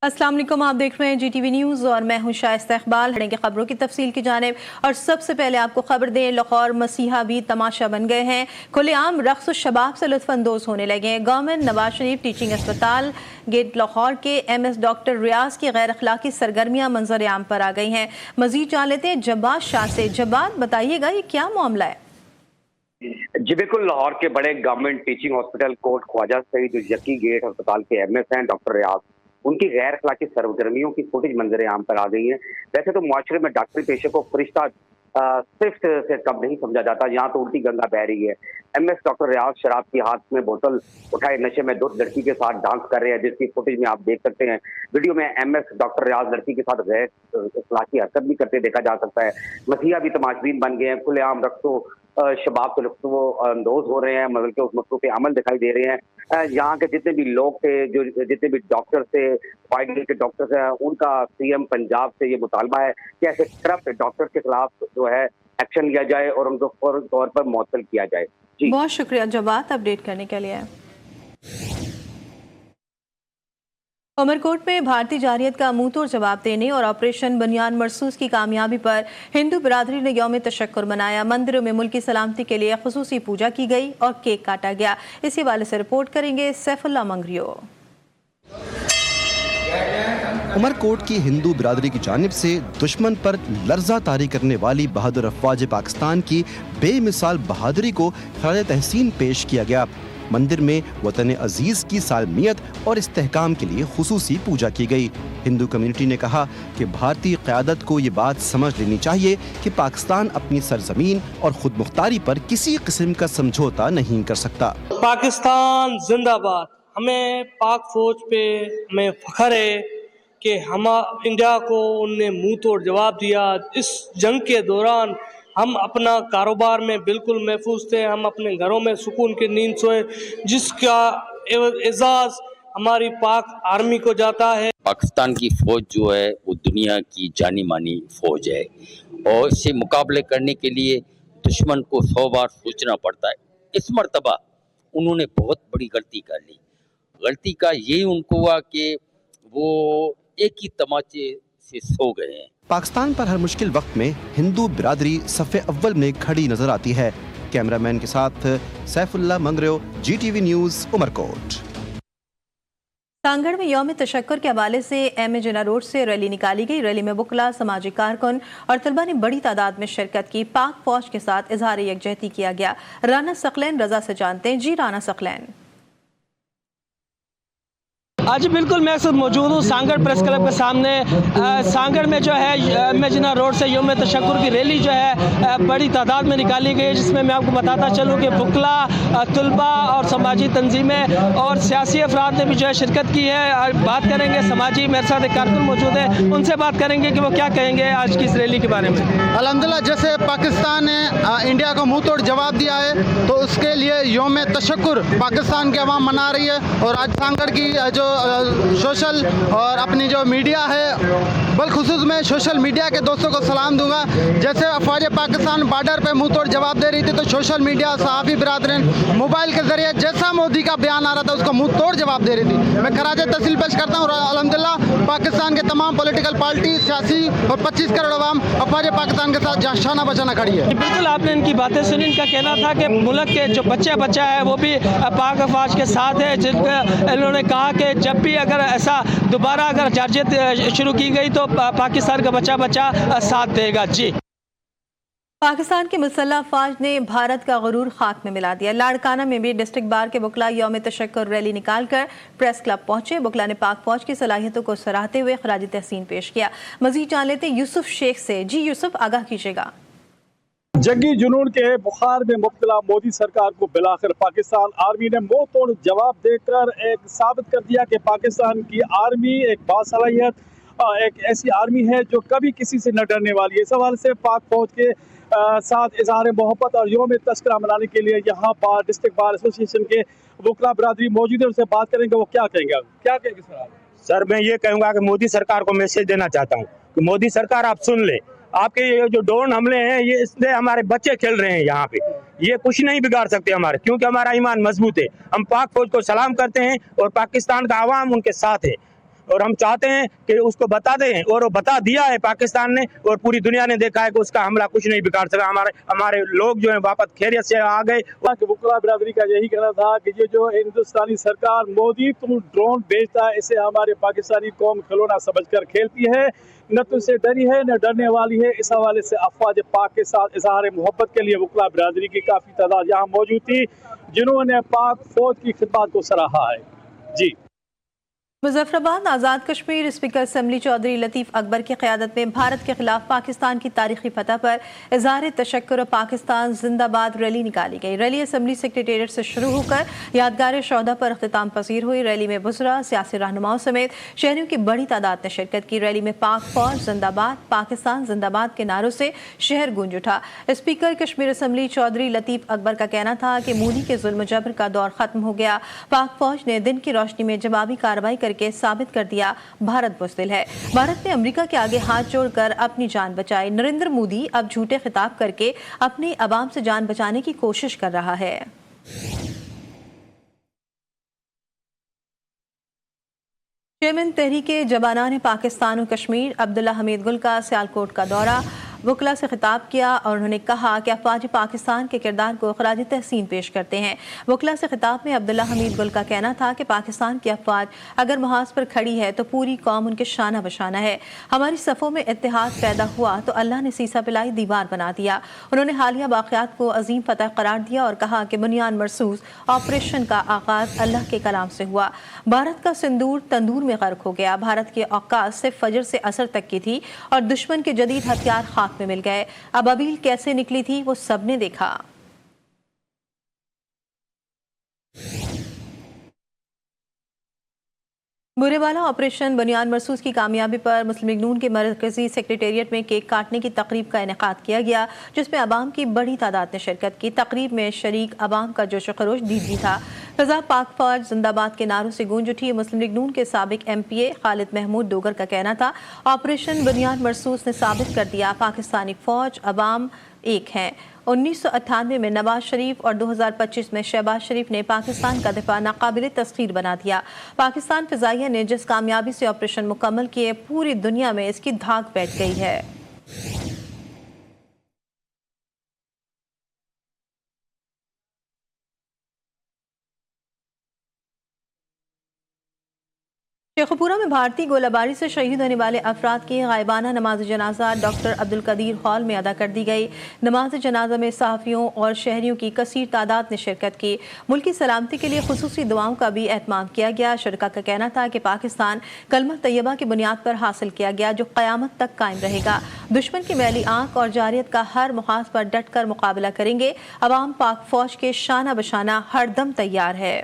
अस्सलाम वालेकुम, आप देख रहे हैं GTV न्यूज़ और मैं हूं शाइस्ता इकबाल। हड़ेंगे खबरों की तफसील की जानिब और सबसे पहले आपको खबर दें, लाहौर मसीहा भी तमाशा बन गए हैं। खुलेआम रक्स और शबाब से लुत्फानंदोज होने लगे हैं। गवर्नमेंट नवाज शरीफ टीचिंग अस्पताल गेट लाहौर के MS डॉक्टर रियाज की गैर अखलाकी सरगर्मियां मंजर आम पर आ गई हैं। मजीद जान लेते हैं जब्बात शाह से। जब्बात, बताइएगा ये क्या मामला है? जी बिल्कुल, लाहौर के बड़े government teaching hospital Kot Khawaja Saeed जो यकी गेट अस्पताल के MS हैं डॉक्टर रियाज, उनकी गैर अखलाकी सरगर्मियों की फुटेज मंजर आम पर आ गई है। वैसे तो मुआशरे में डॉक्टरी पेशे को फरिश्ता सिफ्ट से कम नहीं समझा जाता, यहाँ तो उल्टी गंगा बह रही है। MS डॉक्टर रियाज शराब की हाथ में बोतल उठाए नशे में दो लड़की के साथ डांस कर रहे हैं, जिसकी फुटेज में आप देख सकते हैं। वीडियो में MS डॉक्टर रियाज लड़की के साथ गैर अखलाकी हरकत भी करते देखा जा सकता है। मसीहा भी तमाशबीन बन गए हैं, खुलेआम रक्सो शबाब से वो अंदोज हो रहे हैं, मतलब कि उस मसरूफ अमल दिखाई दे रहे हैं। यहाँ के जितने भी लोग थे, जो जितने भी डॉक्टर थे, वाइड के डॉक्टर्स हैं, उनका CM पंजाब से ये मुतालबा है कि ऐसे करप्ट डॉक्टर्स के खिलाफ जो है एक्शन लिया जाए और उनको फौरन तौर पर मुअत्तल किया जाए। जी बहुत शुक्रिया जवाब अपडेट करने के लिए। उमरकोट में भारतीय जारियत का मुंह तोड़ जवाब देने और ऑपरेशन बुनियाद मरसूस की कामयाबी पर हिंदू बिरादरी ने यौम तशक्कुर मनाया। मंदिरों में मुल्क की सलामती के लिए खुसूसी पूजा की गई और केक काटा गया। इसी हवाले से रिपोर्ट करेंगे सैफुल्लाह मंगरियो। उमरकोट की हिंदू बिरादरी की जानिब से दुश्मन पर लर्जा तारी करने वाली बहादुर अफवाज पाकिस्तान की बेमिसाल बहादुरी को खराज तहसीन पेश किया गया। मंदिर में वतन अजीज की सालमियत और इस्तेहकाम के लिए खुसूसी पूजा की गई। हिंदू कम्युनिटी ने कहा कि भारतीय क़यादत को ये बात समझ लेनी चाहिए कि पाकिस्तान अपनी सरजमीन और खुद मुख्तारी पर किसी किस्म का समझौता नहीं कर सकता। पाकिस्तान जिंदाबाद। हमें पाक फौज पे हमें फख्र है कि हम इंडिया को उनने मुंह तोड़ जवाब दिया। इस जंग के दौरान हम अपना कारोबार में बिल्कुल महफूज थे, हम अपने घरों में सुकून की नींद सोए, जिसका एजाज हमारी पाक आर्मी को जाता है। पाकिस्तान की फौज जो है वो दुनिया की जानी मानी फौज है और इससे मुकाबले करने के लिए दुश्मन को 100 बार सोचना पड़ता है। इस मर्तबा उन्होंने बहुत बड़ी गलती कर ली। गलती का यही उनको हुआ कि वो एक ही तमाचे से सो गए हैं। पाकिस्तान पर हर मुश्किल वक्त में हिंदू बिरादरी सफ़े अव्वल में खड़ी नजर आती है। कैमरामैन के साथ सैफुल्लाह मंगरियो, GTV न्यूज़, उमरकोट। सांगड़ में यौम तशक्कुर के हवाले से MA जिन्ना रोड से रैली निकाली गई। रैली में वकला, समाजी कारकुन और तलबा ने बड़ी तादाद में शिरकत की। पाक फौज के साथ इजहार यकजहती किया गया। राना सकलैन रजा से जानते हैं। जी राना सकलैन। आज बिल्कुल मैं मौजूद हूँ सांगड़ प्रेस क्लब के सामने। सांगड़ में जो है MA जिन्ना रोड से यौम तशक्कुर की रैली जो है बड़ी तादाद में निकाली गई, जिसमें मैं आपको बताता चलूँ कि बुकला, तलबा और समाजी तंजीमें और सियासी अफराद ने भी जो है शिरकत की है। बात करेंगे समाजी, मेरे साथ एक कारकुन मौजूद है, उनसे बात करेंगे कि वो क्या कहेंगे आज की इस रैली के बारे में। अल्हम्दुलिल्लाह, जैसे पाकिस्तान ने इंडिया को मुँह तोड़ जवाब दिया है, तो उसके लिए यौम तशक्कुर पाकिस्तान की आवाम मना रही है। और आज सांगड़ की जो सोशल और अपनी जो मीडिया है, बलखुसूस में सोशल मीडिया के दोस्तों को सलाम दूंगा। जैसे अफवाज पाकिस्तान बॉर्डर पे मुंह तोड़ जवाब दे रही थी, तो सोशल मीडिया, सहाफ़ी बिरादरीन मोबाइल के जरिए जैसा मोदी का बयान आ रहा था उसको मुंह तोड़ जवाब दे रही थी। मैं खराज तहसील पेश करता हूँ। अल्हम्दुलिल्लाह, पाकिस्तान के तमाम पॉलिटिकल पार्टी, सियासी और 25 करोड़ अवाम अफवाज पाकिस्तान के साथ शाना बचाना खड़ी है। बिल्कुल आपने इनकी बातें सुनी। इनका कहना था कि मुल्क के जो बच्चा है वो भी पाक अफवाज के साथ है। जिनका इन्होंने कहा कि जब भी अगर ऐसा दोबारा अगर जारजियत शुरू की गई तो पाकिस्तान का बच्चा साथ देगा। जी, पाकिस्तान की मुसल्लह अफवाज ने भारत का गुरूर खाक में मिला दिया। लाड़काना में भी डिस्ट्रिक्ट बार के बुकला यौम तशक्कुर रैली निकालकर प्रेस क्लब पहुंचे। बुकला ने पाक फौज की सलाहियतों को सराहते हुए खराज तहसीन पेश किया। मजीद जान लेते यूसुफ शेख से। जी यूसुफ, आगाह कीजिएगा। जंगी जुनून के बुखार में मुब्तला मोदी सरकार को बिलाखिर पाकिस्तान आर्मी ने मुंह तोड़ जवाब देकर एक साबित कर दिया कि पाकिस्तान की आर्मी एक बासलाहियत, एक ऐसी आर्मी है जो कभी किसी से न डरने वाली है। इस हवाले से पाक फौज के साथ इजहार मोहब्बत और यौम तस्करा मनाने के लिए यहाँ बार डिस्ट्रिक्ट बार एसोसिएशन के वकला बिरादरी मौजूद है। उनसे बात करेंगे, वो क्या कहेंगे। क्या कहेंगे सर? मैं ये कहूँगा कि मोदी सरकार को मैसेज देना चाहता हूँ कि मोदी सरकार आप सुन ले, आपके ये जो ड्रोन हमले हैं ये इसलिए हमारे बच्चे खेल रहे हैं यहाँ पे, ये कुछ नहीं बिगाड़ सकते हमारे, क्योंकि हमारा ईमान मजबूत है। हम पाक फौज को सलाम करते हैं और पाकिस्तान का आवाम उनके साथ है। और हम चाहते हैं कि उसको बता दें, और वो बता दिया है पाकिस्तान ने, और पूरी दुनिया ने देखा है कि उसका हमला कुछ नहीं बिगाड़ सका। हमारे लोग जो है वापस खैरियत से आ गए। वकला बिरादरी का यही कहना था कि ये जो हिंदुस्तानी सरकार मोदी तुम ड्रोन भेजता है, इसे हमारे पाकिस्तानी कौम खिलौना समझकर खेलती है, न तो से डरी है न डरने वाली है। इस हवाले से अफवाज पाक के साथ इजहार मोहब्बत के लिए वकला बिरादरी की काफ़ी तादाद यहाँ मौजूद थी, जिन्होंने पाक फौज की खिदमत को सराहा है। जी। मुजफ्फराबाद आज़ाद कश्मीर स्पीकर असम्बली चौधरी लतीफ़ अकबर की क़यादत में भारत के खिलाफ पाकिस्तान की तारीखी फतह पर इज़हार तशक्कुर और पाकिस्तान जिंदाबाद रैली निकाली गई। रैली असम्बली सेक्रेटेरिएट से शुरू होकर यादगार शोहदा पर अख्तिताम पसीर हुई। रैली में बुज़रा, सियासी रहनुमाओं समेत शहरियों की बड़ी तादाद ने शिरकत की। रैली में पाक फौज जिंदाबाद, पाकिस्तान जिंदाबाद के नारों से शहर गूंज उठा। स्पीकर कश्मीर असम्बली चौधरी लतीफ़ अकबर का कहना था कि मोदी के जुल्म जबर का दौर खत्म हो गया। पाक फौज ने दिन की रोशनी में जवाबी कार्रवाई करके साबित कर दिया भारत बुज़दिल है। भारत ने अमेरिका के आगे हाथ जोड़कर अपनी जान बचाई। नरेंद्र मोदी अब झूठे खिताब करके अपने अवाम से जान बचाने की कोशिश कर रहा है। चेयरमैन तहरीके जबानान पाकिस्तान और कश्मीर अब्दुल्ला हमीद गुल का सियालकोट का दौरा। वकला से खिताब किया और उन्होंने कहा कि अफवाज पाकिस्तान के किरदार को खराज तहसीन पेश करते हैं। वकला से खिताब में अब्दुल्ला हमीद गुल का कहना था कि पाकिस्तान की अफवाज अगर महाज पर खड़ी है तो पूरी कौम उनके शाना बशाना है। हमारी सफ़ों में इत्तेहाद पैदा हुआ तो अल्लाह ने सीसा पिलाई दीवार बना दिया। उन्होंने हालिया वाक़यात को अजीम फतह करार दिया और कहा कि बुनियाद मरसूस ऑपरेशन का आगाज़ अल्लाह के कलाम से हुआ। भारत का सिंदूर तंदूर में गर्क हो गया। भारत की औकात सिर्फ फजर से असर तक की थी और दुश्मन के जदीद हथियार खाक में मिल गए। अब अबील कैसे निकली थी वो सबने देखा। बुरेवाला ऑपरेशन बुनियाद मरसूस की कामयाबी पर मुस्लिम लीग नून के मरकजी सेक्रेटेरिएट में केक काटने की तकरीब का इनेकाद किया गया, जिसमें अवाम की बड़ी तादाद ने शिरकत की। तकरीब में शरीक अवाम का जोश खरोश दीदी था। फजा पाक फौज जिंदाबाद के नारों से गूंज उठी। मुस्लिम लीग नून के साबिक MPA खालिद महमूद डोगर का कहना था, ऑपरेशन बुनियाद मरसूस ने साबित कर दिया पाकिस्तानी फौज अवाम एक हैं। 1998 में नवाज शरीफ और 2025 में शहबाज शरीफ ने पाकिस्तान का दिफा नाकाबिल तस्खीर बना दिया। पाकिस्तान फिजाइया ने जिस कामयाबी से ऑपरेशन मुकम्मल किए, पूरी दुनिया में इसकी धाक बैठ गई है। शेखपुरा में भारतीय गोलाबारी से शहीद होने वाले अफराद की गायबाना नमाज जनाजा डॉक्टर अब्दुल कदीर हॉल में अदा कर दी गई। नमाज जनाजा में सहाफ़ियों और शहरियों की कसीर तादाद ने शिरकत की। मुल्की सलामती के लिए खुसूसी दुआओं का भी एहतमाम किया गया। शुरका का कहना था कि पाकिस्तान कलमा तैयबा की बुनियाद पर हासिल किया गया, जो क़यामत तक कायम रहेगा। दुश्मन की मैली आंख और जारियत का हर मुहाज पर डट कर मुकाबला करेंगे। अवाम पाक फौज के शाना बशाना हरदम तैयार है।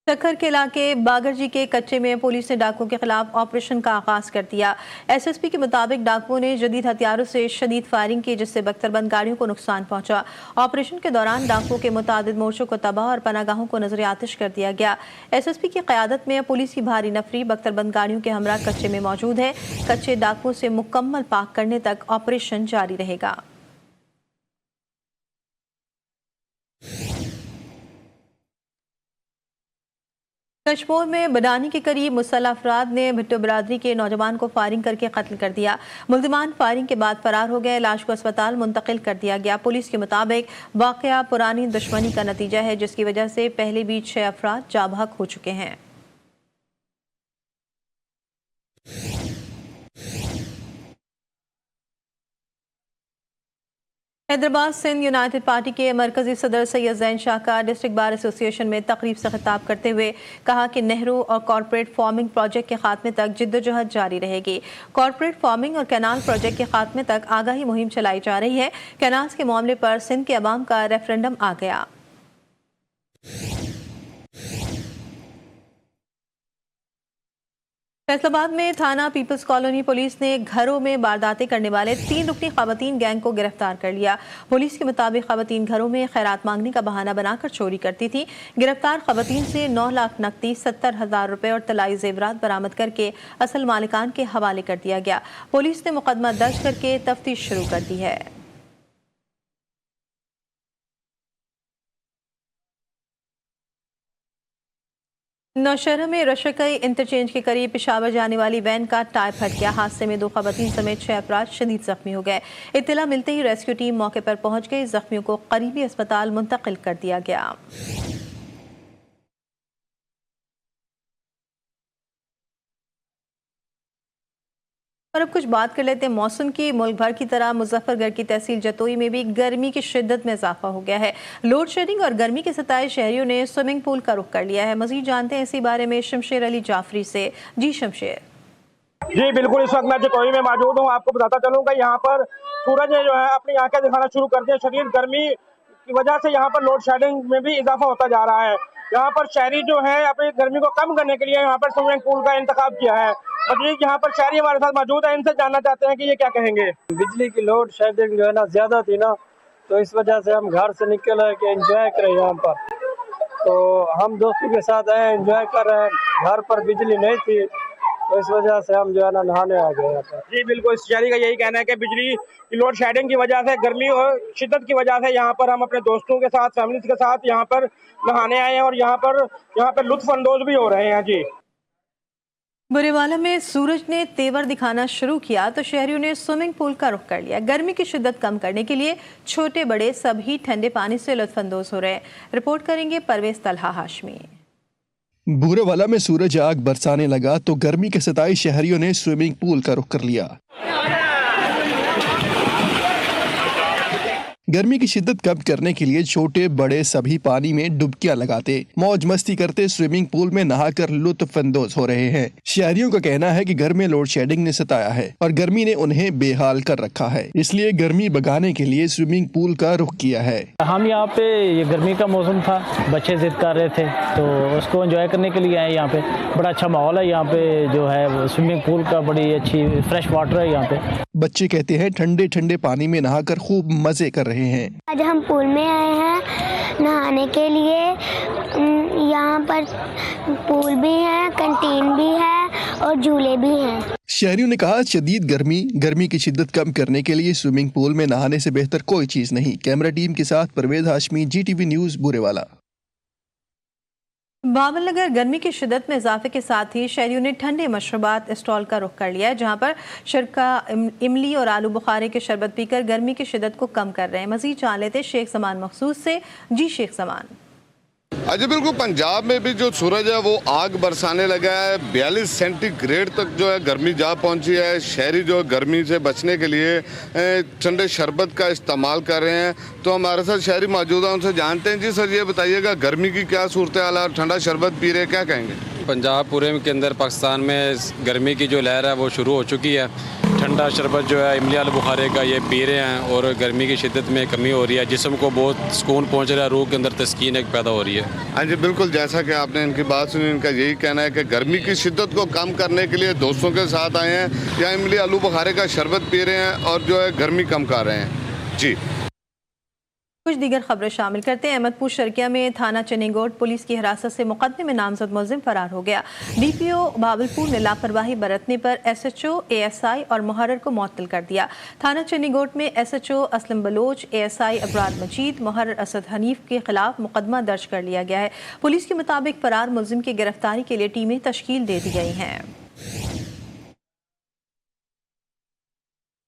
सक्खर के इलाके बागरजी के कच्चे में पुलिस ने डाकुओं के खिलाफ ऑपरेशन का आगाज कर दिया। SSP के मुताबिक डाकुओं ने जदीद हथियारों से शदीद फायरिंग की, जिससे बख्तरबंद गाड़ियों को नुकसान पहुंचा। ऑपरेशन के दौरान डाकुओं के मुतादिद मोर्चों को तबाह और पनागाहों को नजर आतिश कर दिया गया। SSP की क़यादत में पुलिस की भारी नफरी बख्तरबंद गाड़ियों के हमरा कच्चे में मौजूद है। कच्चे डाकुओं से मुकम्मल पाक करने तक ऑपरेशन जारी रहेगा। कशमोर में बडानी के करीब मुसल्लह अफराद ने भुट्टो बिरादरी के नौजवान को फायरिंग करके कत्ल कर दिया। मुल्जिमान फायरिंग के बाद फरार हो गए। लाश को अस्पताल मुंतकिल कर दिया गया। पुलिस के मुताबिक वाकया पुरानी दुश्मनी का नतीजा है, जिसकी वजह से पहले भी 6 अफराद जाँ बहक हो चुके हैं। हैदराबाद सिंध यूनाइटेड पार्टी के मरकजी सदर सैयद जैन शाह का डिस्ट्रिक्ट बार एसोसिएशन में तकरीब से खिताब करते हुए कहा कि नेहरू और कॉर्पोरेट फार्मिंग प्रोजेक्ट के खात्मे तक जिद्दोजहद जारी रहेगी। कॉर्पोरेट फार्मिंग और कैनाल प्रोजेक्ट के खात्मे तक आगाही मुहिम चलाई जा रही है। कैनाल्स के मामले पर सिंध के अवाम का रेफरेंडम आ गया। फैसलाबाद में थाना पीपल्स कॉलोनी पुलिस ने घरों में वारदातें करने वाले 3 रुकनी खवातीन गैंग को गिरफ्तार कर लिया। पुलिस के मुताबिक खवातीन घरों में खैरात मांगने का बहाना बनाकर चोरी करती थी। गिरफ्तार खवातीन से 9 लाख नकदी, 70,000 रुपए और तलाई जेवरात बरामद करके असल मालिकान के हवाले कर दिया गया। पुलिस ने मुकदमा दर्ज करके तफ्तीश शुरू कर दी है। नौशहरा में रशकई इंटरचेंज के करीब पेशावर जाने वाली वैन का टायर फट गया। हादसे में 2 खवातीन समेत 6 अफराद शदीद जख्मी हो गए। इत्तला मिलते ही रेस्क्यू टीम मौके पर पहुंच गई। जख्मियों को करीबी अस्पताल मुंतकिल कर दिया गया। और अब कुछ बात कर लेते हैं मौसम की। मुल्क भर की तरह मुजफ्फरगढ़ की तहसील जतोई में भी गर्मी की शिद्दत में इजाफा हो गया है। लोड शेडिंग और गर्मी के सताए शहरियों ने स्विमिंग पूल का रुख कर लिया है। मजीद जानते हैं इसी बारे में शमशेर अली जाफरी से। जी शमशेर। जी बिल्कुल, इस वक्त मैं जतोई में मौजूद हूँ। आपको बताता चलूँ कि यहाँ पर सूरज ने जो है अपनी आंखें दिखाना शुरू कर दिया। शदीद गर्मी की वजह से यहाँ पर लोड शेडिंग में भी इजाफा होता जा रहा है। यहाँ पर शहरी जो है अपनी गर्मी को कम करने के लिए यहाँ पर स्विमिंग पूल का इंतखाब किया है। मजीद यहाँ पर शहरी हमारे साथ मौजूद है, इनसे जानना चाहते हैं कि ये क्या कहेंगे। बिजली की लोड शेडिंग जो है ना ज़्यादा थी ना, तो इस वजह से हम घर से निकल रहे कि एंजॉय करें यहाँ पर। तो हम दोस्तों के साथ आए, एंजॉय कर रहे हैं। घर पर बिजली नहीं थी तो इस वजह से हम जो है ना नहाने आ गए यहाँ पर। जी बिल्कुल, इस शहरी का यही कहना है कि बिजली की लोड शेडिंग की वजह से, गर्मी और शिद्दत की वजह से यहाँ पर हम अपने दोस्तों के साथ, फैमिली के साथ यहाँ पर नहाने आए हैं और यहाँ पर लुत्फ अंदोज भी हो रहे हैं। जी बुरेवाला में सूरज ने तेवर दिखाना शुरू किया तो शहरियों ने स्विमिंग पूल का रुख कर लिया। गर्मी की शिद्दत कम करने के लिए छोटे बड़े सभी ठंडे पानी से लुत्फानंदोज हो रहे हैं। रिपोर्ट करेंगे परवेज तलहा हाशमी। बुरेवाला में सूरज आग बरसाने लगा तो गर्मी के सताए शहरियों ने स्विमिंग पूल का रुख कर लिया। गर्मी की शिद्दत कम करने के लिए छोटे बड़े सभी पानी में डुबकियां लगाते, मौज मस्ती करते स्विमिंग पूल में नहाकर लुत्फ अंदोज हो रहे हैं। शहरियों का कहना है कि घर में लोड शेडिंग ने सताया है और गर्मी ने उन्हें बेहाल कर रखा है, इसलिए गर्मी भगाने के लिए स्विमिंग पूल का रुख किया है। हम यहाँ पे, ये गर्मी का मौसम था, बच्चे जिद कर रहे थे तो उसको एंजॉय करने के लिए आए। यहाँ पे बड़ा अच्छा माहौल है। यहाँ पे जो है स्विमिंग पूल का बड़ी अच्छी फ्रेश वाटर है यहाँ पे। बच्चे कहते हैं ठंडे ठंडे पानी में नहाकर खूब मजे कर रहे हैं। आज हम पूल में आए हैं नहाने के लिए। यहाँ पर पूल भी है, कैंटीन भी है और झूले भी हैं। शहरियों ने कहा शदीद गर्मी की शिद्दत कम करने के लिए स्विमिंग पूल में नहाने से बेहतर कोई चीज नहीं। कैमरा टीम के साथ परवेज हाशमी, GTV न्यूज, बुरेवाला। बावल नगर गर्मी की शिद्दत में इजाफे के साथ ही शहरियों ने ठंडे मशरूबात स्टॉल का रुख कर लिया है, जहां पर शरका, इमली और आलू बुखारे के शरबत पीकर गर्मी की शिद्दत को कम कर रहे हैं। मजीद जान लेते शेख समान मखसूस से। जी शेख समान। अच्छा, बिल्कुल पंजाब में भी जो सूरज है वो आग बरसाने लगा है। 42 सेंटीग्रेड तक जो है गर्मी जा पहुंची है। शहरी जो गर्मी से बचने के लिए ठंडे शरबत का इस्तेमाल कर रहे हैं। तो हमारे साथ शहरी मौजूद हैं, उनसे जानते हैं। जी सर, ये बताइएगा गर्मी की क्या सूरत हाल है, ठंडा शरबत पी रहे हैं, क्या कहेंगे? पंजाब पूरे के अंदर पाकिस्तान में गर्मी की जो लहर है वो शुरू हो चुकी है। ठंडा शरबत जो है इमली आलू बुखारे का ये पी रहे हैं और गर्मी की शिद्दत में कमी हो रही है। जिस्म को बहुत सुकून पहुंच रहा है, रूह के अंदर तस्कीन एक पैदा हो रही है। हाँ जी बिल्कुल, जैसा कि आपने इनकी बात सुनी, इनका यही कहना है कि गर्मी की शिद्दत को कम करने के लिए दोस्तों के साथ आए हैं, या इमली आलू बुखारे का शरबत पी रहे हैं और जो है गर्मी कम कर रहे हैं। जी कुछ दीगर खबरें शामिल करते हैं। अहमदपुर शर्किया में थाना चनीगोट पुलिस की हिरासत से मुकदमे में नामजद मुलजिम फरार हो गया। DPO भावलपुर ने लापरवाही बरतने पर SHO, ASI और मुहर्रर को मुअत्तल कर दिया। थाना चनीगोट में SHO असलम बलोच, ASI अबरार मजीद, मुहर्रर असद हनीफ के खिलाफ मुकदमा दर्ज कर लिया गया है। पुलिस के मुताबिक फरार मुलजिम की गिरफ्तारी के लिए टीमें तश्कील दे दी गई हैं।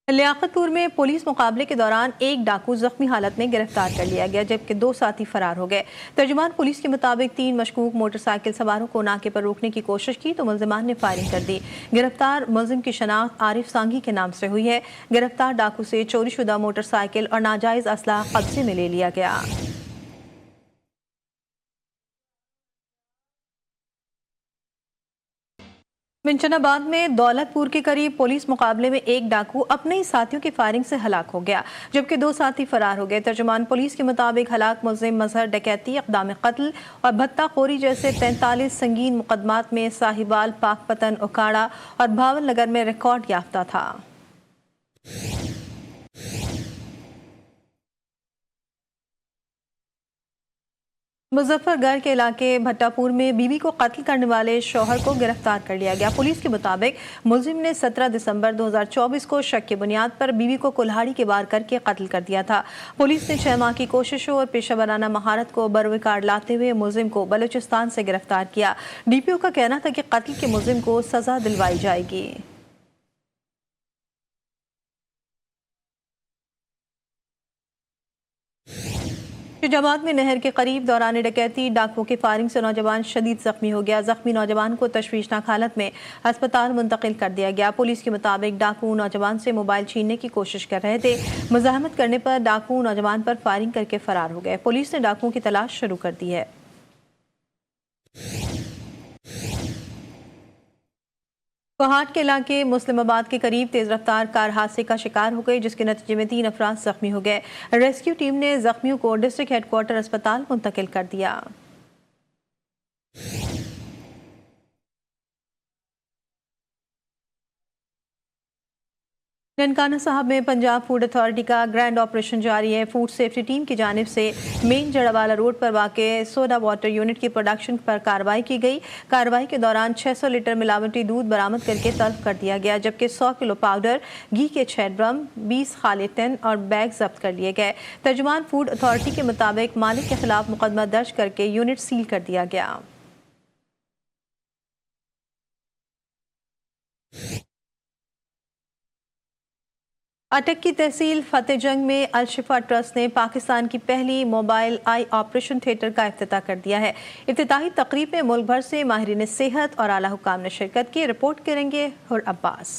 लियाकतपुर में पुलिस मुकाबले के दौरान एक डाकू जख्मी हालत में गिरफ्तार कर लिया गया, जबकि 2 साथी फरार हो गए। तर्जुमान पुलिस के मुताबिक 3 मशकूक मोटरसाइकिल सवारों को नाके पर रोकने की कोशिश की तो मुलजिमान ने फायरिंग कर दी। गिरफ्तार मुलजिम की शनाख्त आरिफ सांगी के नाम से हुई है। गिरफ्तार डाकू से चोरीशुदा मोटरसाइकिल और नाजायज असलाह कब्जे में ले लिया गया। मिंचनाबाद में दौलतपुर के करीब पुलिस मुकाबले में एक डाकू अपने ही साथियों की फायरिंग से हलाक हो गया, जबकि 2 साथी फरार हो गए। तर्जुमान पुलिस के मुताबिक हलाक मुलजिम मजहर डकैती, इक़दाम कत्ल और भत्ताखोरी जैसे 43 संगीन मुकदमात में साहिवाल, पाकपतन, उकाड़ा और भावल नगर में रिकॉर्ड याफ्ता था। मुजफ्फर गढ़ के इलाके भट्टापुर में बीवी को कत्ल करने वाले शौहर को गिरफ्तार कर लिया गया। पुलिस के मुताबिक मुलजिम ने 17 दिसंबर 2024 को शक की बुनियाद पर बीवी को कुल्हाड़ी के वार करके कत्ल कर दिया था। पुलिस ने 6 माह की कोशिशों और पेशा वराना महारत को बरवकार लाते हुए मुलजिम को बलूचिस्तान से गिरफ्तार किया। डीपीओ का कहना था कि कत्ल के मुलजिम को सजा दिलवाई जाएगी। फैजाबाद में नहर के करीब दौरान डकैती डाकुओं की फायरिंग से नौजवान शदीद जख्मी हो गया। जख्मी नौजवान को तशवीशनाक हालत में अस्पताल मुंतकिल कर दिया गया। पुलिस के मुताबिक डाकू नौजवान से मोबाइल छीनने की कोशिश कर रहे थे। मुजाहमत करने पर डाकू नौजवान पर फायरिंग करके फरार हो गए। पुलिस ने डाकुओं की तलाश शुरू कर दी है। कोहाट के इलाके मुस्लिमाबाद के करीब तेज रफ्तार कार हादसे का शिकार हो गई, जिसके नतीजे में 3 अफराद जख्मी हो गए। रेस्क्यू टीम ने जख्मियों को डिस्ट्रिक्ट हेडक्वार्टर अस्पताल मुंतकिल कर दिया। ननकाना साहब में पंजाब फूड अथॉरिटी का ग्रैंड ऑपरेशन जारी है। फूड सेफ्टी टीम की जानिब से मेन जड़ावाला रोड पर वाक़े सोडा वाटर यूनिट की प्रोडक्शन पर कार्रवाई की गई। कार्रवाई के दौरान 600 लीटर मिलावटी दूध बरामद करके तल्फ कर दिया गया, जबकि 100 किलो पाउडर, घी के 6 ड्रम, 20 खाली टिन और बैग जब्त कर लिए गए। तर्जुमान फूड अथॉरिटी के मुताबिक मालिक के खिलाफ मुकदमा दर्ज करके यूनिट सील कर दिया गया। अटक की तहसील फतेह जंग में अल शिफा ट्रस्ट ने पाकिस्तान की पहली मोबाइल आई ऑपरेशन थिएटर का इफ्तिताह कर दिया है। इफ्तिताही तकरीब में मुल्क भर से माहिरीन सेहत और आला हुकाम ने शिरकत की। रिपोर्ट करेंगे हुर अब्बास।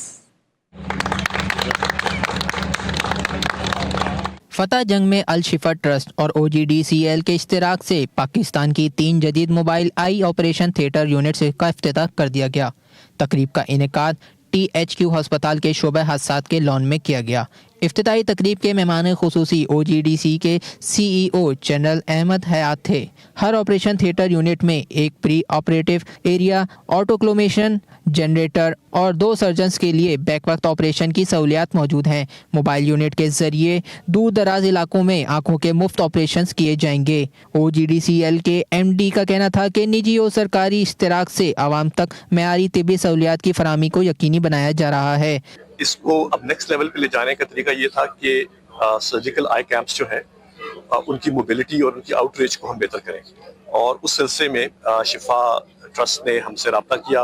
फतेह जंग में अल शिफा ट्रस्ट और OGDCL के इश्तिराक से पाकिस्तान की 3 जदीद mobile I operation theatre unit का इफ्तिताह कर दिया गया। तकरीब का इनेकाद THQ हस्पताल के शोबे हादसात के लॉन में किया गया। इफ्तिताही तकरीब के मेहमान खुसूसी OGDC के CEO जनरल अहमद हयात थे। हर ऑपरेशन थिएटर यूनिट में एक प्री ऑपरेटिव एरिया, ऑटोक्लोमेशन जनरेटर और 2 सर्जन्स के लिए बैक वक्त ऑपरेशन की सहूलियात मौजूद हैं। मोबाइल यूनिट के जरिए दूर दराज इलाकों में आंखों के मुफ्त ऑपरेशन किए जाएंगे। OGDCL के MD का कहना था कि निजी और सरकारी इश्तिराक से आवाम तक मेयारी तिब्बी सहूलियात की फराहमी को यकीनी बनाया जा रहा है। इसको अब नेक्स्ट लेवल पे ले जाने का तरीका ये था कि सर्जिकल आई कैंप्स जो हैं उनकी मोबिलिटी और उनकी आउटरीच को हम बेहतर करें, और उस सिलसिले में शिफा ट्रस्ट ने हमसे रब्ता किया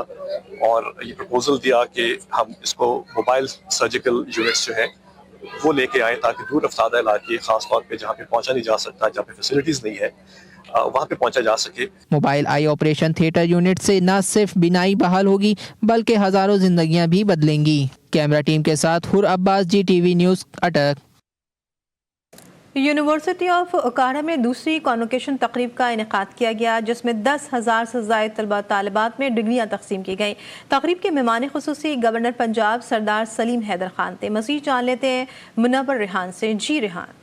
और ये प्रपोजल दिया कि हम इसको मोबाइल सर्जिकल यूनिट्स जो हैं वो लेके आए, ताकि दूर अफ्तादा इलाके, खास तौर पे जहाँ पे पहुँचा नहीं जा सकता, जहाँ पे फैसिलिटीज़ नहीं है, वहाँ पे पहुँचा जा सके। Mobile I operation theatre unit से न सिर्फ बिनाई बहाल होगी बल्कि हज़ारों जिंदगियाँ भी बदलेंगी। कैमरा टीम के साथ हुर अब्बास, GTV न्यूज़, अटक। यूनिवर्सिटी ऑफ ओकाड़ा में दूसरी कॉन्वोकेशन तकरीब का इनेकाद किया गया, जिसमें 10,000 से ज़ायद तलबा तालिबात में डिग्रियाँ तकसीम की गईं। तकरीब के मेहमान खुसूसी गवर्नर पंजाब सरदार सलीम हैदर खान थे। मज़ीद जान लेते हैं मुनव्वर रेहान से। जी रेहान।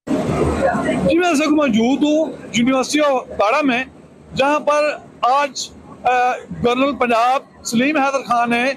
मैं इस वक्त मौजूद हूँ यूनिवर्सिटी ऑफ ओकाड़ा में, जहाँ पर आज गवर्नर पंजाब सलीम हैदर खान ने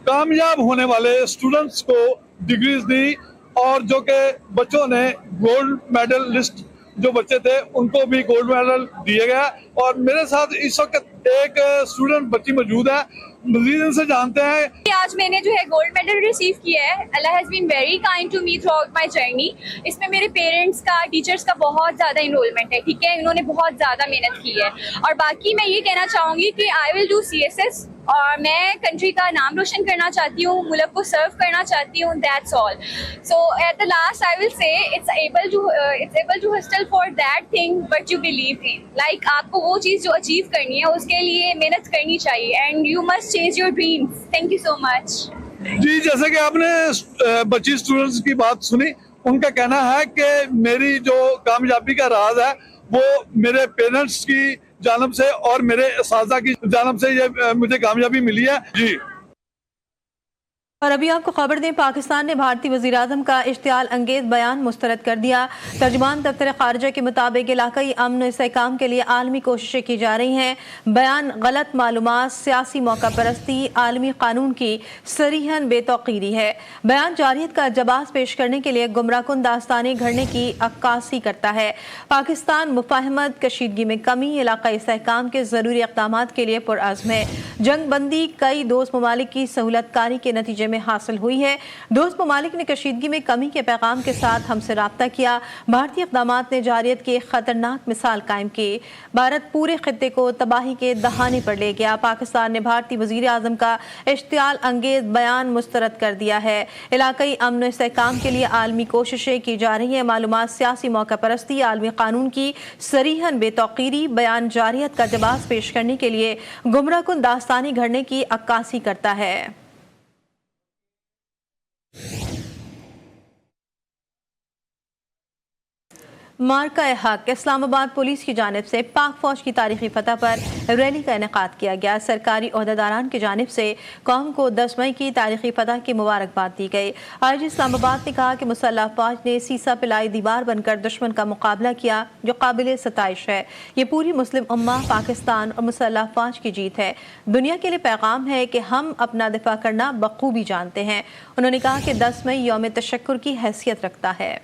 कामयाब होने वाले स्टूडेंट्स को डिग्रीज दी, और जो कि बच्चों ने गोल्ड मेडल लिस्ट जो बच्चे थे उनको भी गोल्ड मेडल दिए गया। और मेरे साथ इस वक्त एक स्टूडेंट बच्ची मौजूद है, मजीद इनसे जानते हैं। आज मैंने जो है गोल्ड मेडल रिसीव किया है। Allah has been very kind to me throughout my journey. इसमें मेरे पेरेंट्स का, टीचर्स का बहुत ज़्यादा इनरोलमेंट है, ठीक है, इन्होंने बहुत ज़्यादा मेहनत की है। और बाकी मैं ये कहना चाहूँगी कि आई विल डू CSS, और मैं कंट्री का नाम रोशन करना चाहती हूँ, मुल्क को सर्व करना चाहती हूँ। That's all. So at the last I will say it's able to hustle for that thing what you believe in. Like आपको वो चीज़ जो अचीव करनी है उसके लिए मेहनत करनी चाहिए, and you must chase your dreams. Thank you so much. जी, जैसे कि आपने बच्ची स्टूडेंट्स की बात सुनी, उनका कहना है कि मेरी जो कामयाबी का राज है वो मेरे पेरेंट्स की जानब से और मेरे असातिज़ा की जानब से ये मुझे कामयाबी मिली है। जी। اور ابھی آپ کو خبر دیں، پاکستان نے بھارتی وزیر اعظم کا اشتعال انگیز بیان مسترد کر دیا۔ ترجمان دفتر خارجہ کے مطابق علاقائی امن و استحکام کے لیے عالمی کوششیں کی جا رہی ہیں۔ بیان غلط معلومات، سیاسی موقع پرستی، عالمی قانون کی صریحاً بے توقیری ہے۔ بیان جارحیت کا جواز پیش کرنے کے لیے گمراہ کن داستانیں گھڑنے کی عکاسی کرتا ہے۔ پاکستان مفاہمت، کشیدگی میں کمی، علاقائی استحکام کے ضروری اقدامات کے لیے پرعزم ہے۔ جنگ بندی کئی دوست ممالک کی سہولت کاری کے نتیجے میں حاصل ہوئی ہے۔ دوست ممالک نے کشیدگی میں کمی کے پیغام کے ساتھ ہم سے رابطہ کیا۔ بھارتی اقدامات نے جارحیت کی ایک خطرناک مثال قائم کی۔ بھارت پورے خطے کو تباہی کے دہانے پر لے گیا۔ پاکستان نے بھارتی وزیر اعظم کا اشتعال انگیز بیان مسترد کر دیا ہے۔ علاقائی امن و استحکام کے لیے عالمی کوششیں کی جا رہی ہیں۔ معلومات، سیاسی موقع پرستی، عالمی قانون کی صریحاً بے توقیری۔ بیان جارحیت کا جواز پیش کرنے کے لیے گمراہ کن داستانی گھڑنے کی عکاسی کرتا ہے۔ مارکہ حق اسلام آباد پولیس کی جانب سے پاک فوج کی تاریخی فتح پر ریلی کا انعقاد کیا گیا۔ سرکاری عہدیداران کی جانب سے قوم کو 10 مئی کی تاریخی فتح کی مبارکباد دی گئی۔ آج اسلام آباد نے کہا کہ مسلح فوج نے سیسا پلائی دیوار بن کر دشمن کا مقابلہ کیا، جو قابل ستائش ہے۔ یہ پوری مسلم امہ، پاکستان اور مسلح فوج کی جیت ہے۔ دنیا کے لیے پیغام ہے کہ ہم اپنا دفاع کرنا بخوبی جانتے ہیں۔ انہوں نے کہا کہ 10 مئی یوم تشکر کی حیثیت رکھتا ہے۔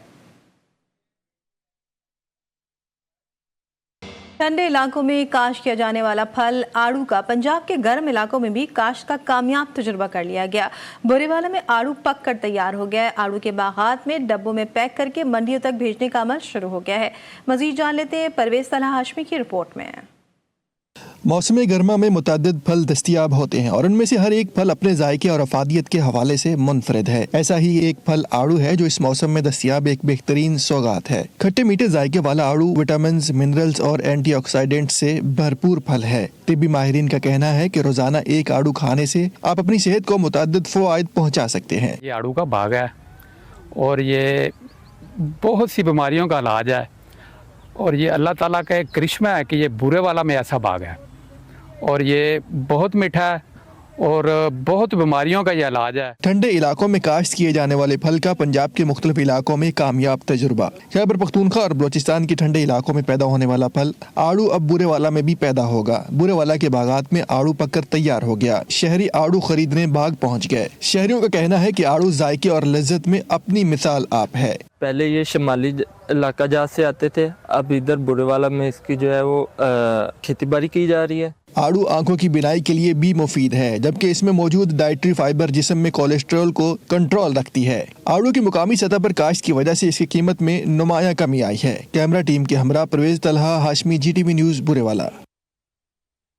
ٹھنڈے علاقوں میں کاشت کیا جانے والا پھل آڑو کا پنجاب کے گرم علاقوں میں بھی کاشت کا کامیاب تجربہ کر لیا گیا۔ بورے والا میں آڑو پک کر تیار ہو گیا ہے۔ آڑو کے باغات میں ڈبوں میں پیک کر کے منڈیوں تک بھیجنے کا عمل شروع ہو گیا ہے۔ مزید جان لیتے ہیں پرویز طلحہ ہاشمی کی رپورٹ میں۔ موسم گرما میں متعدد پھل دستیاب ہوتے ہیں اور ان میں سے ہر ایک پھل اپنے ذائقے اور افادیت کے حوالے سے منفرد ہے۔ ایسا ہی ایک پھل آڑو ہے جو اس موسم میں دستیاب ایک بہترین سوغات ہے۔ کھٹے میٹھے ذائقے والا آڑو وٹامنز، منرلز اور اینٹی آکسیڈنٹ سے بھرپور پھل ہے۔ طبی ماہرین کا کہنا ہے کہ روزانہ ایک آڑو کھانے سے آپ اپنی صحت کو متعدد فوائد پہنچا سکتے ہیں۔ یہ آڑو کا باغ ہے اور یہ بہت سی بیماریوں کا علاج ہے اور یہ اللہ تعالیٰ کا ایک کرشمہ ہے کہ یہ بورے والا میں ایسا باغ ہے اور یہ بہت میٹھا ہے اور بہت بیماریوں کا یہ علاج ہے۔ ٹھنڈے علاقوں میں کاشت کیے جانے والے پھل کا پنجاب کے مختلف علاقوں میں کامیاب تجربہ۔ خیبر پختونخوا اور بلوچستان کے ٹھنڈے علاقوں میں پیدا ہونے والا پھل آڑو اب بورے والا میں بھی پیدا ہوگا۔ بورے والا کے باغات میں آڑو پک کر تیار ہو گیا۔ شہری آڑو خریدنے باغ پہنچ گئے۔ شہریوں کا کہنا ہے کہ آڑو ذائقے اور لذت میں اپنی مثال آپ ہے۔ پہلے یہ شمالی علاقہ جات سے آتے تھے، اب ادھر بورے والا میں اس کی جو ہے وہ کھیتی باڑی کی جا رہی ہے۔ آڑو آنکھوں کی بینائی کے لیے بھی مفید ہے، جبکہ اس میں موجود ڈائٹری فائبر جسم میں کولیسٹرول کو کنٹرول رکھتی ہے۔ آڑو کی مقامی سطح پر کاشت کی وجہ سے اس کی قیمت میں نمایاں کمی آئی ہے۔ کیمرہ ٹیم کے ہمراہ پرویز طلحہ ہاشمی، GTV نیوز، بورے والا۔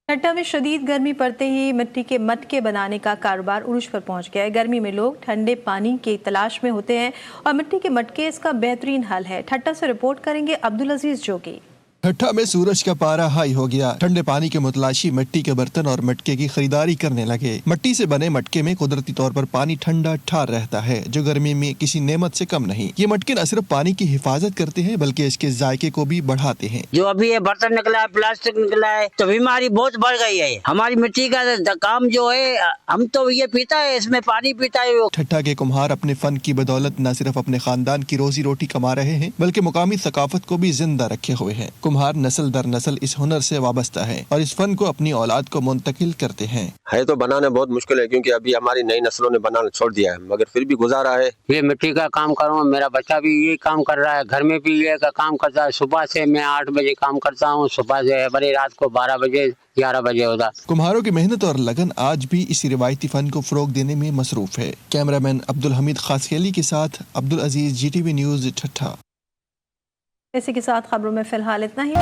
ٹھٹا میں شدید گرمی پڑتے ہی مٹی کے مٹکے بنانے کا کاروبار عروج پر پہنچ گیا ہے۔ گرمی میں لوگ ٹھنڈے پانی کی تلاش میں ہوتے ہیں اور مٹی کے مٹکے اس کا بہترین حل ہے۔ ٹھٹا سے رپورٹ کریں گے عبدالعزیز جوگی۔ ٹھٹھا میں سورج کا پارا ہائی ہو گیا۔ ٹھنڈے پانی کے متلاشی مٹی کے برتن اور مٹکے کی خریداری کرنے لگے۔ مٹی سے بنے مٹکے میں قدرتی طور پر پانی ٹھنڈا ٹھار رہتا ہے، جو گرمی میں کسی نعمت سے کم نہیں۔ یہ مٹکے نہ صرف پانی کی حفاظت کرتے ہیں بلکہ اس کے ذائقے کو بھی بڑھاتے ہیں۔ جو ابھی یہ برتن نکلا ہے، پلاسٹک نکلا ہے، تو بیماری بہت بڑھ گئی ہے۔ ہماری مٹی کا کام جو ہے، ہم تو یہ پیتا ہے، اس میں پانی پیتا ہے۔ ٹھٹھا کے کمہار اپنے فن کی بدولت نہ صرف اپنے خاندان کی روزی روٹی کما رہے ہیں بلکہ مقامی ثقافت کو بھی زندہ رکھے ہوئے ہیں۔ کمہار نسل در نسل اس ہنر سے وابستہ ہے اور اس فن کو اپنی اولاد کو منتقل کرتے ہیں۔ ہے تو بنانا بہت مشکل ہے کیونکہ ابھی ہماری نئی نسلوں نے بنانا چھوڑ دیا ہے، مگر پھر بھی گزارا ہے۔ یہ مٹی کا کام کروں، میرا بچہ بھی یہ کام کر رہا ہے، گھر میں بھی یہ کا کام کرتا ہے۔ صبح سے میں 8 بجے کام کرتا ہوں، صبح سے بڑی رات کو 12 بجے 11 بجے ہوتا۔ کمہاروں کی محنت اور لگن آج بھی اسی روایتی فن کو فروغ دینے میں مصروف ہے۔ کیمرہ مین عبدالحمید خاصخیلی کے ساتھ عبدالعزیز، GTV نیوز، ٹھٹھا۔ اسی کے ساتھ خبروں میں فی الحال اتنا ہی۔